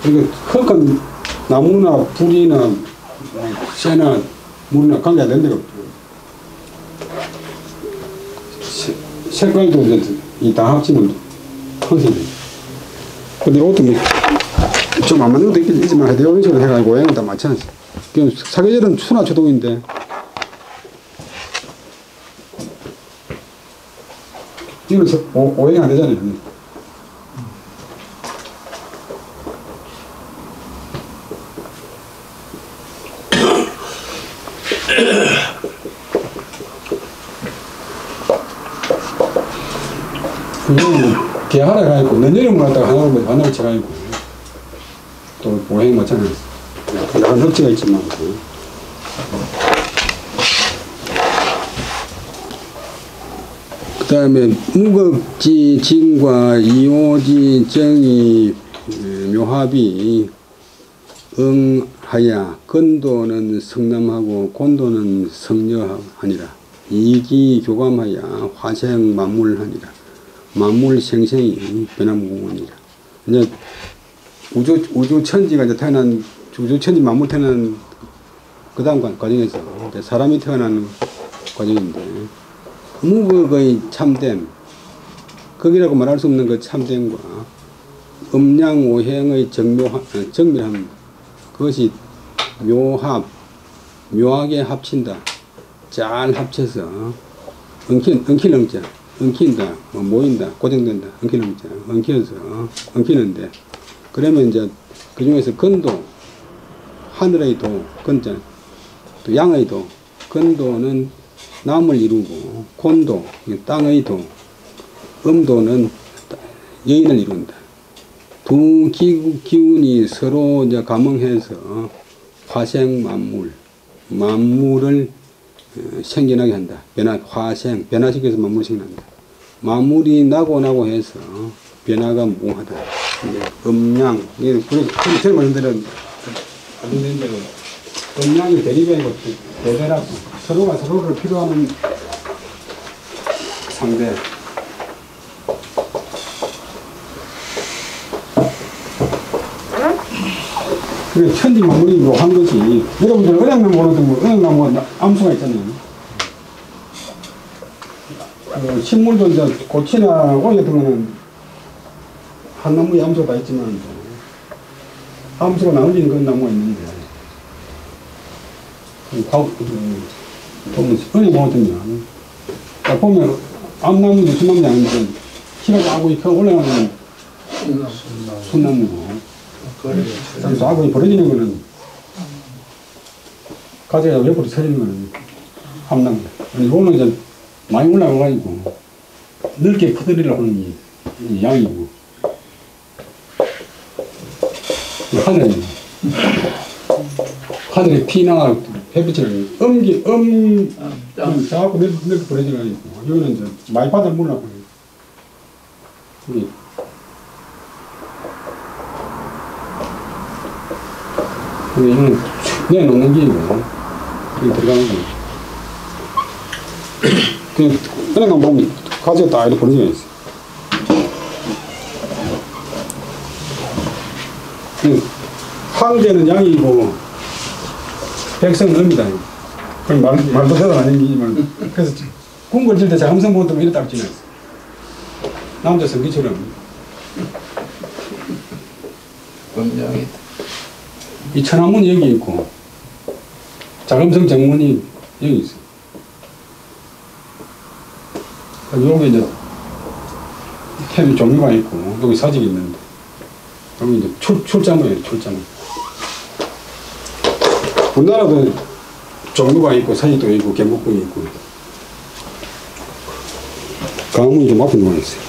그러니까 흙은 나무나 불이나 쇠나 물이나 관계가 된 데가 없고 색깔도 이제 다 합치면 컨셉이 근데 이것도 좀 안 맞는 것도 있지만 이런 식으로 해가지고 오행은 다 맞지 않습니까? 사계절은 추나 초동인데 이건 오행이 안 되잖아요. 개하라 가지고 내년을 갖다가 하나를 쳐가지고 또 오행 맞잖아요. 약간 흑지가 있지만 그 다음에 무극지 진과 이오지 정이 묘합이 응하야 건도는 성남하고 곤도는 성녀하니라 이기 교감하야 화생 만물하니라 만물 생생이 변화무궁하니라. 이제 우주 천지가 이제 태어난 우주 천지 만물 태어난 그 다음 과정에서 사람이 태어나는 과정인데 무극의 참됨 극이라고 말할 수 없는 그 참됨과 음양오행의 정밀함 그것이 묘하게 합친다. 잘 합쳐서 엉키렁자 엉킨다, 모인다, 고정된다, 엉키는데, 그러면 이제 그 중에서 건도, 하늘의 도, 건자, 또 양의 도, 건도는 남을 이루고, 곤도, 땅의 도, 음도는 여인을 이룬다. 두 기운이 서로 이제 감응해서 화생 만물을 생겨나게 한다. 변화시켜서 만물이 생겨난다. 만물이 나고 해서 변화가 무궁하다. 음양, 제일 먼저 들은 음양이 대립이고 대대라고 서로가 서로를 필요하는 상대. 그게 천지 만물이 묘한 것이 여러분들 은행나무 모르던 은행나무가 암수가 있잖아요. 식물도 이제 고치나 오이 같은 거는 한 나무에 암수가 다 있지만 암수가 나눠지는 그런 나무가 있는데 보면 은행 보거든요. 보면 암나무도 순나무도 아닌데 키가 작고 이렇게 올라가면 순나무고 작고 벌어지는 거는 가지가 옆으로 서리는 거는 암나무. 이거는 이제 많이 올라가가지고 넓게 퍼뜨리려고 하는 이 양이고, 하늘에 피나 햇빛을 자꾸 넓게 버려지려 있고, 이거는 이제 많이 받을 물라고 해요. 근데 이거는 내놓는 길이고, 이거 들어가는 거. 그냥 보면 가지가 다 이렇게 버려져 있어. 황제는 양이고 백성은 음이다. 그럼 말도 대답 안 해지만 그래서 궁궐 질때 자금성 보통 이렇게 딱 지냈어. 남자 성기처럼. 이 천안문이 여기 있고 자금성 정문이 여기 있어. 여기 이제 템이 종류가 있고 여기 사직이 있는데 여기 이제 출자문이에요. 출자문. 우리나라도 종류가 있고 사직도 있고 경복궁이 있고 강문이 좀 앞에 누워 있어요.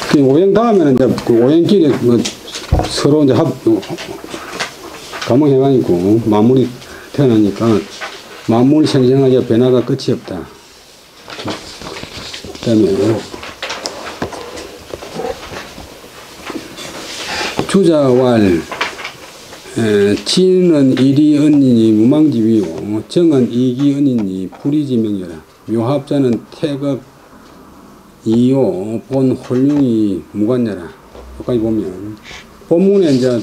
그 오행 다음에는 이제 그 오행길에 뭐 서로 이제 감옥해가 있고 만물이 태어나니까 만물 생생하게 변화가 끝이 없다. 그 다음에 주자왈 지는 일이 언니니 무망지위요 정은 이기 언니니 불이지명이라 묘합자는 태극 이요 본 홀륭이 무관냐라. 여기까지 보면 본문에 이제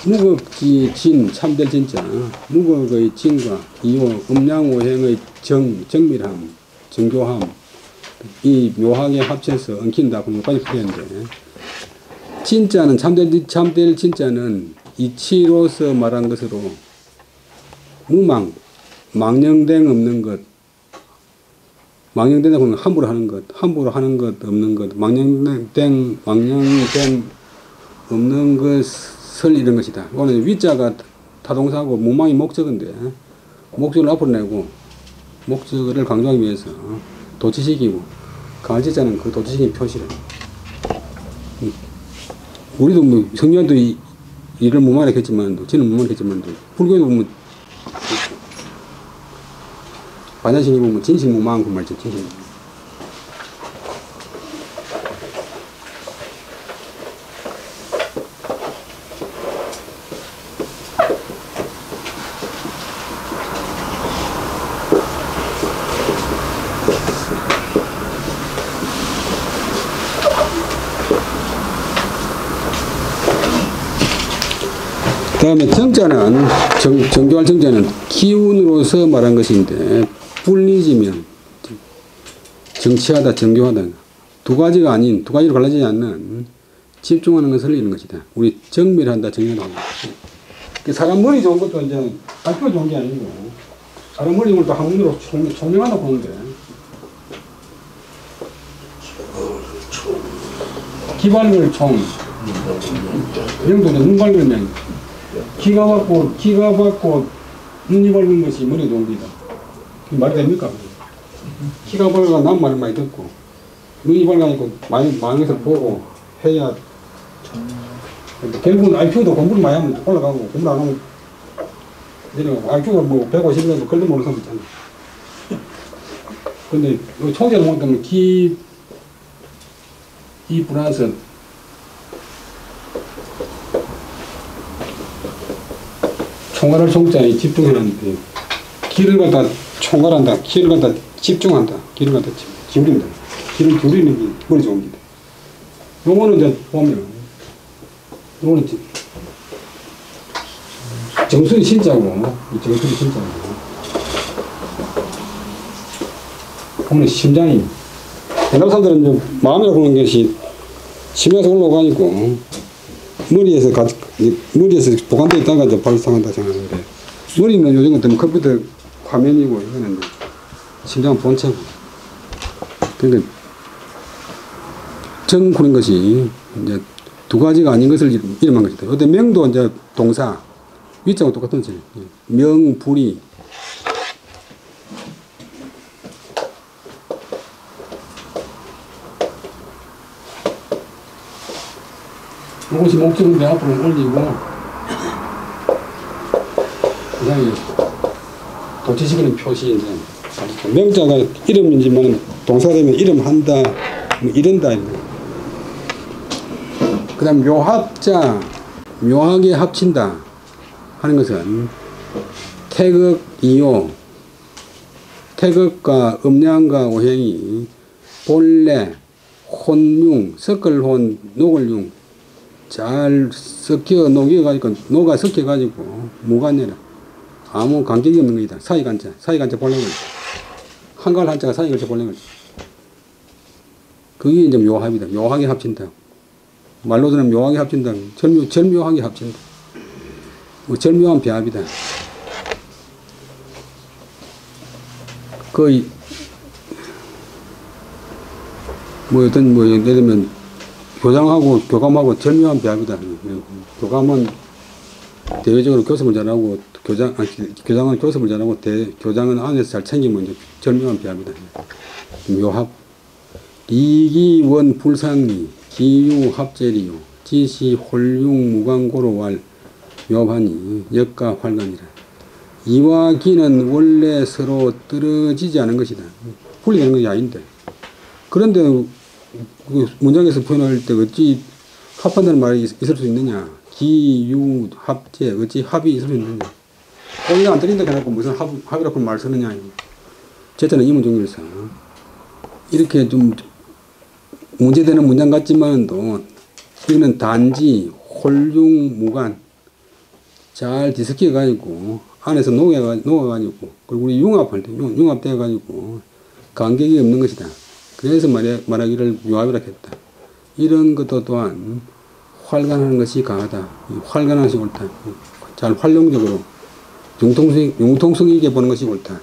무극지 진 참될 진짜 무극의 진과 이요 음양오행의 정밀함 정교함 이 묘하게 합쳐서 엉킨다. 여기까지 풀렸는데 진짜는 참될 진짜는 이치로서 말한 것으로 무망 망령된 없는 것 망령된다고 하는 함부로 하는 것 함부로 하는 것 없는 것 망령된 없는 것을 이런 것이다. 이거는 위자가 타동사고 무망이 목적인데 목적을 앞으로 내고 목적을 강조하기 위해서 도치시키고 강할지자는 그 도치시킨 표시를 우리도 뭐 성녀도 이를 무망했겠지만 저는 무망했겠지만 불교도 보면 반야신이 보면 진실무망 그 말이죠. 진실. 그 다음에 정자는 정교할 정자는 기운으로서 말한 것인데 불리지면 정치하다 정교하다 두 가지가 아닌 두 가지로 갈라지지 않는 집중하는 것을 이런 것이다. 우리 정밀한다 정밀하다. 사람 머리 좋은 것도 이제 발표가 좋은 게 아니고 사람 머리 좋은 것도 한문으로 총명하다 보는데 기발글 총 명도는 눈 밝은 명 기가 받고 눈이 밝은 것이 머리 좋은 거다. 말이 됩니까? 키가 밝아 난 말 많이 듣고 눈이 밝아니까 많은 것을 보고 해야 결국은 IQ도 공부를 많이 하면 올라가고 공부를 안 하면 내려가고 IQ가 뭐 150이라도 걸도 모르는 사람 있잖아. 근데 총재를 보면 이 플러스 총알을 총자에 집중해놨는데 길을 갖다 총괄한다. 기를 갖다 집중한다. 기를 갖다 기울인다. 기를 기울이는 게 머리 좋은 기다. 요거는 이제 보면 요거는 정수리 신자고 정수리 신자고 보면 심장이 옛날 사람들은 이제 마음이라고 보는 것이 심장에서 올라가니까 머리에서 보관되어 있다가 이제 발상한다 생각하는데 머리는 요즘 같은 컴퓨터 화면이고 이거는 심장 본체고 그러니까 정구는 것이 이제 두 가지가 아닌 것을 이름한 것이다. 어때 명도 이제 동사 위자하고 똑같은 지 명불이 이것이 목적인데 앞으로 올리고 그다음에 도치시키는 표시인데 명자가 이름이지만 동사가 되면 이름한다 뭐 이런다. 그 다음 묘합자 묘하게 합친다 하는 것은 태극 이요 태극과 음양과 오행이 본래 혼융 섞을혼 녹을융 잘 섞여 녹여가지고 녹아 섞여가지고 무관해라 아무 관계가 없는 것이다. 사이간자 본래 거지. 한갈 한자가 사이간자 본래 거지. 그게 이제 묘합이다. 묘하게 합친다. 말로서는 묘하게 합친다. 절묘하게 합친다. 뭐 절묘한 배합이다. 거의 뭐 어떤 뭐 예를 들면 교장하고 교감하고 절묘한 배합이다. 교감은 대외적으로 교섭을 잘하고 교장은 교섭을 잘하고 교장은 안에서 잘 챙기면 이제 절묘한 배합이다. 묘합 이기원 불상리 기유 합재리요 지시 홀융 무광고로왈 묘합하니 역과 활간이라. 이와 기는 원래 서로 떨어지지 않은 것이다. 분리되는 것이 아닌데. 그런데 그 문장에서 표현할 때 어찌 합한다는 말이 있을 수 있느냐. 기유 합재 어찌 합이 있을 수 있느냐. 꼬리가 안 떨린다 해놓고 무슨 합이라고 말 쓰느냐. 제자는 이문종일사. 이렇게 좀 문제되는 문장 같지만도 이거는 단지 홀융 무관 잘 뒤섞여 가지고 안에서 녹아가지고 그리고 우리 융합할 때 융합돼 가지고 간격이 없는 것이다. 그래서 말하기를 묘합이라 했다. 이런 것도 또한 활간하는 것이 강하다. 활간한 것이 옳다. 잘 활용적으로 융통성 있게 보는 것이 옳다.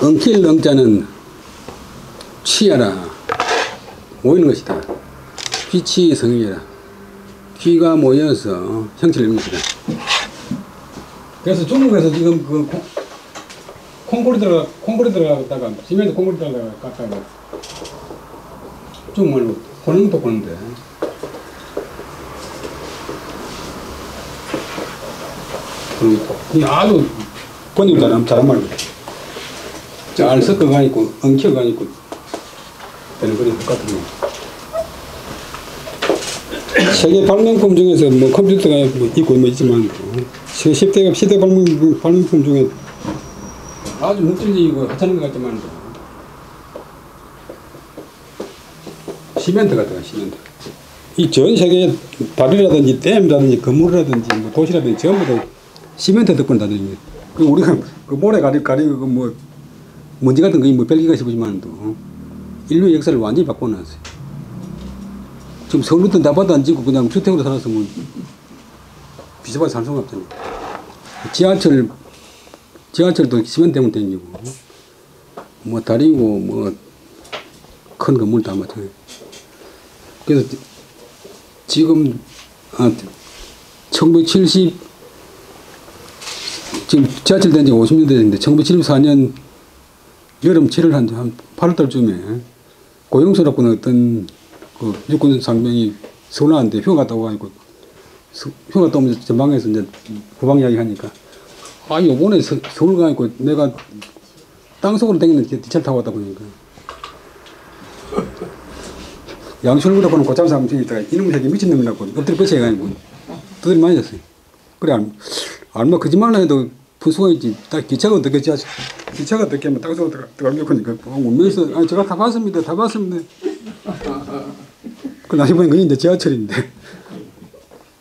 엉킬 엉자는 취하라 모이는 것이다. 귀치 성이라 귀가 모여서 형체를 이루는 것이다. 그래서 중국에서 지금 그 콩고리 들어가다가 시멘트 콩고리 들어가다가 중국말로 혼용도 보는데 이 아주 번역 잘한 말이야. 잘 섞어가지고 엉켜가지고 되는 거리 똑같은 거. 세계 발명품 중에서 뭐 컴퓨터가 있고 뭐 있지만 10대 발명품 중에 아주 물질적이고 하찮은 것 같지만 시멘트 같아요. 시멘트. 이 전 세계 다리라든지 댐이라든지 건물이라든지 뭐 도시라든지 전부 다 시멘트 덕분에 다 되는 거예요. 그 우리가 그 모래 가리고 뭐 먼지 같은 거 뭐 별기가 싶지만도 인류의 역사를 완전히 바꿔놨어요. 지금 서울부터 나바도 안 짓고 그냥 주택으로 살아서 뭐 비서발 살 수가 없잖아요. 지하철도 시멘트 때문에 댕기고 뭐 다리고 뭐 큰 건물 다 마찬가지예요. 그래서 지금 1970 지금 지하철 된 지 50년 됐는데 1974년 여름 7월 한 8월달쯤에 고용스럽고는 어떤 그 육군 상병이 서울 나왔는데 휴가 갔다 오가지고 휴가 갔다 오면서 전방에서 이제 후방 이야기 하니까 아 요번에 서울 가니까 내가 땅속으로 댕기는 기차를 타고 왔다 보니까 양철구다 보는 고참 사람이 있다가 이놈의 새끼 미친놈이라고 엎드려 뻗쳐가지고 두드려 맞았어요. 그래 얼마 거짓말을 해도 분수가 있지. 딱 기차가 어떻게 하면 땅속으로 들어가려고 하니까 운명에서 아니 제가 다 봤습니다. 그 나중에 보니까 이제 지하철인데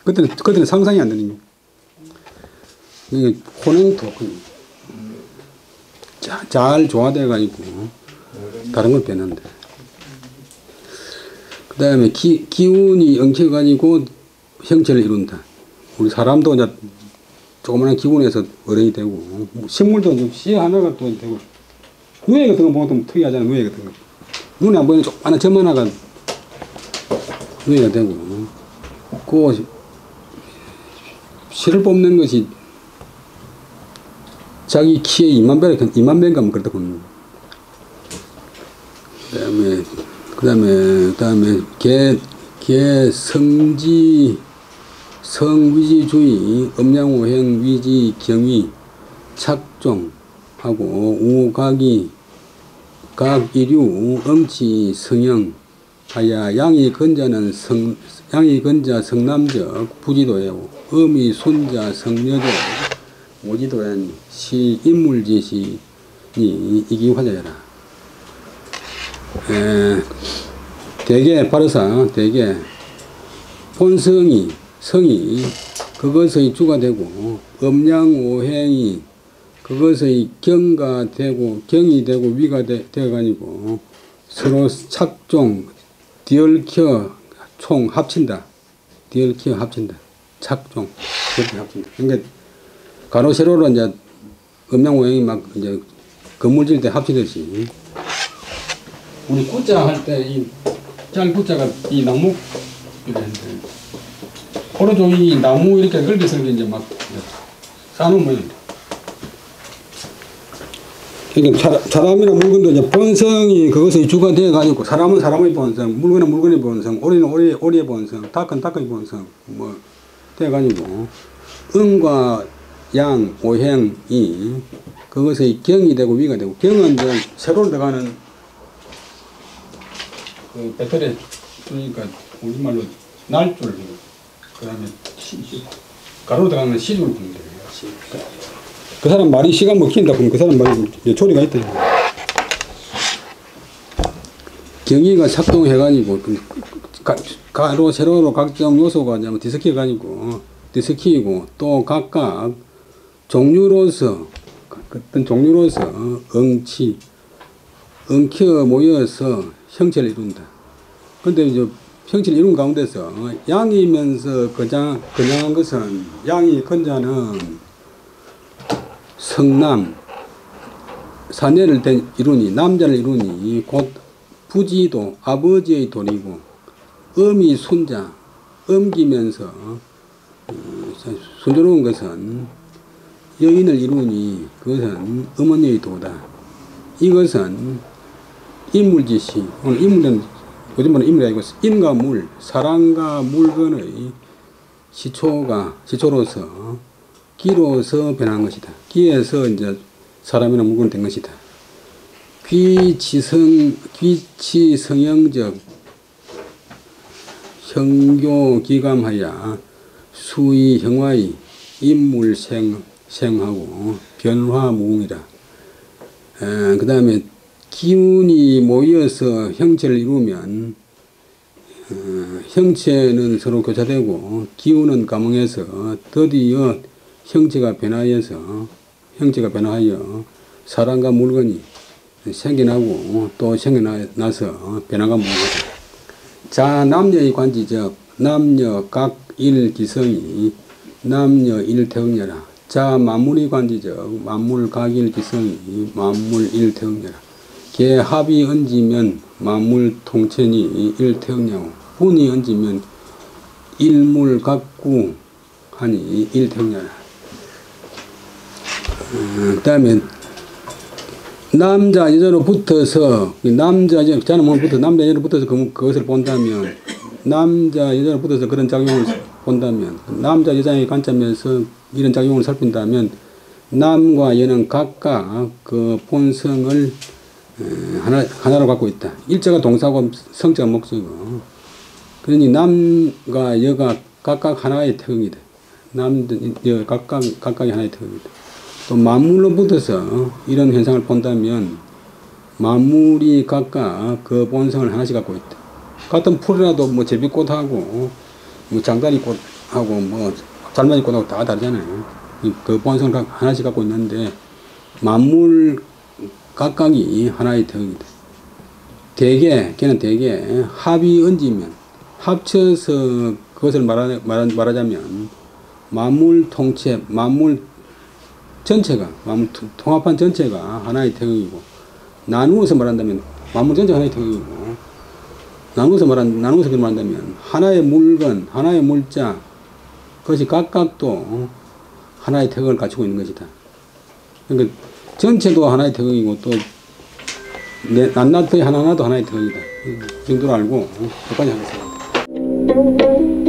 그때는 상상이 안 되는 거. 이게 혼행토 잘 조화돼 가지고 다른 걸 빼는데 그 다음에 기운이 엉켜 가지고 형체를 이룬다. 우리 사람도 이제 조그마한 기운에서 어른이 되고 식물도 씨 하나가 또 되고 누에 같은 거 보면 특이하잖아. 누에 같은 거 눈에 안 보이는 조그마한 점 하나가 누에가 되고 그 실을 뽑는 것이 자기 키에 2만 배인가 뭐 그렇다 보는. 그다음에 그다음에 성위지주의, 음양오행, 위지, 경위, 착종하고 우각이, 각이류, 음치, 성형, 하야 양이 건자 성남적 부지도예요. 음이 순자 성녀적 모지도엔 시 인물지시니 이기화자여라. 대개 바르사 대개 본성이 성이 그것의 주가 되고 음양오행이 그것의 경가 되고 경이 되고 위가 되어가지고 서로 착종 디얼켜 총 합친다. 디얼켜 합친다. 착종 그렇게 합친다. 그러니까 가로 세로로 이제 음양오행이 막 이제 건물 지을 때 합치듯이 우리 구자 할 때 이 짤 구자가 이 나무 이랬는데 오른쪽 이 나무 이렇게 넓게 이제 막 쌓아놓으면 그러니까 사람이나 물건도 이제 본성이 그것의 주가 되어가지고 사람은 사람의 본성, 물건은 물건의 본성, 오리는 오리의 본성, 닭은 닭의 본성 뭐 되어가지고 음과 양, 오행이 그것의 경이 되고 위가 되고 경은 이제 세로로 들어가는 그 배터리 그러니까 우리말로 날줄 그 다음에 가로로 들어가는 시줄 부는 거예요. 그 사람 말이 시간 먹힌다 그러면 그 사람 말이 초리가 있다. 경위가 작동해가지고 가로 세로로 각종 요소가 뒤섞이고 또 각각 종류로서 어떤 종류로서 엉켜 모여서 형체를 이룬다. 근데 이제 형체를 이룬 가운데서 양이면서 건장한 것은 양이 건자는 성남 사내를 이루니 남자를 이루니 곧 부지도 아버지의 돈이고 음이 손자 음기면서 순조로운 것은 여인을 이루니 그것은 어머니의 도다. 이것은 인물지시 오늘 인물은 요즘은 인물이 아니고 인과 물 사람과 물건의 시초로서 기로서 변한 것이다. 기에서 이제 사람이나 물건이 된 것이다. 귀치성형적 형교기감하여 수의 형화의 인물생하고 변화무궁이라. 그 다음에 기운이 모여서 형체를 이루면 형체는 서로 교차되고 기운은 감응해서 드디어 형체가 변하여 사람과 물건이 생겨나고 또 생겨나서 변화가 무엇이다. 자 남녀의 관지적 남녀 각 일기성이 남녀 일태응녀라. 자 만물의 관지적 만물 각 일기성이 만물 일태응녀라. 개 합이 얹으면 만물 통천이 일태응녀고 분이 얹으면 일물 각구 하니 일태응녀라. 그 다음에 남자 여자로 붙어서 남자 여자로 붙어서 그것을 본다면 남자 여자로 붙어서 그런 작용을 본다면 남자 여자의 관점에서 이런 작용을 살핀다면 남과 여는 각각 그 본성을 하나로 갖고 있다. 일자가 동사고 성자가 목적이고 그러니 남과 여가 각각 하나의 태응이다. 여 각각이 하나의 태응이다. 또 만물로 붙어서 이런 현상을 본다면 만물이 각각 그 본성을 하나씩 갖고 있다. 같은 풀이라도 뭐 제비꽃하고 뭐 장다리꽃하고 뭐 잘마니꽃하고 다 다르잖아요. 그 본성을 하나씩 갖고 있는데 만물 각각이 하나의 태응이다. 걔는 대개 합이 얹으면 합쳐서 그것을 말하자면 만물 통체 만물 전체가 만물 통합한 전체가 하나의 태극이고 나누어서 말한다면 만물 전체가 하나의 태극이고 나누어서 말한다면 하나의 물건 하나의 물자 그것이 각각 또 하나의 태극을 갖추고 있는 것이다. 그러니까 전체도 하나의 태극이고 또 낱낱이 하나하나도 하나의 덕이다. 이 정도로 알고 끝까지 하겠습니다.